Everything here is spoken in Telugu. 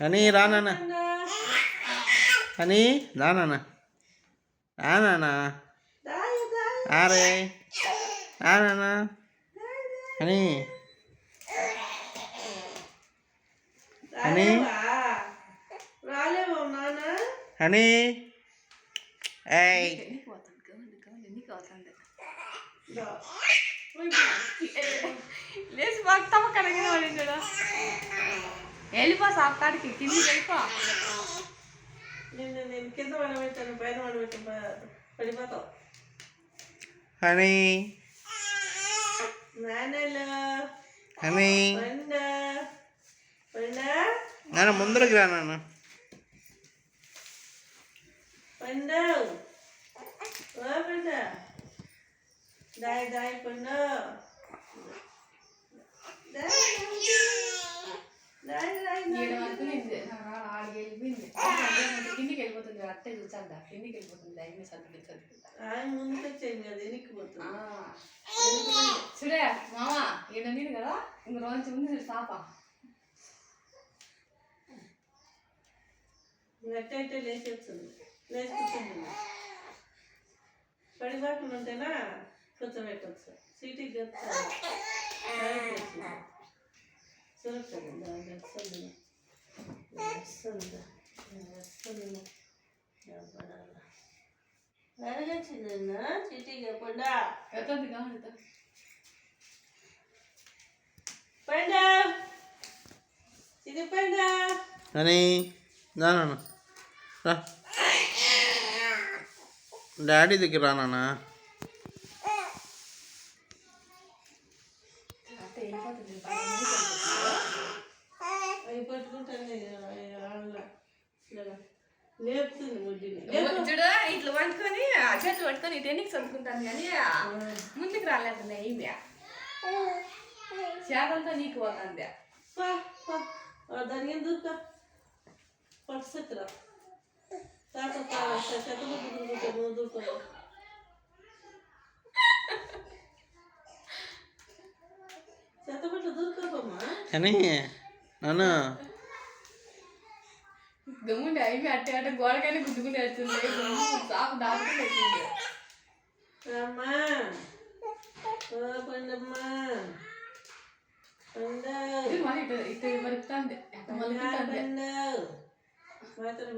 అని రా నాన్న, అని రా నాన్న, రా నాన్న, అరే రా నాన్న, అని అని అని ఏయ్ లేచి బాగుతామ కడిగిన వాడి చూడ వెళ్ళిపో సాప్తాడికి కిందికి వెళ్ళిపో. నేను కింద పడబెట్టాను, పైన పడబెట్టాను, పడిపోతావు. అని అని నాన్న ముందరకు రా నాన్న. కిందికి వెళ్ళిపోతుంది అట్టే చూసాక కిందికి వెళ్ళిపోతుంది అయిన సర్దుకు చూడే మామ ఈడ నేను కదా ఇంక రోజు ఉంది సాప ఎట్టయితే లేచి వచ్చింది, లేచి కూర్చుంది. పడిపోకుండా ఉంటేనా కూర్చోబెట్టచ్చు, సీటీకి గెలుస్తాను సురక్షింది చీటీకి చెప్పండా పండా ఇది పండా అని రా నాన్న, రా డాడీ దగ్గర రా నాన్న. లేపుతుంది ముడ్డిని చూడు ఇట్లా పట్టుకొని చేతులు పట్టుకొని ఇటు ఎన్నికి చదువుకుంటాను కానీ ముందుకు రాలేదు ఏమి చేతంతా నీకు పోతుంది. దానికి దూకా పట్టురా తాత చెత్త దూకో చెత్తబట్టు దూకోమ్మా అని నాన్న గమ్ముండి అవి అట్టే అట్టే గోడకైనా గుద్దుకుంటే వచ్చింది సాపు దాటుకుంటే వచ్చింది. అమ్మా పండమ్మా మళ్ళీ ఇటు మరుగుతుంది మాత్రం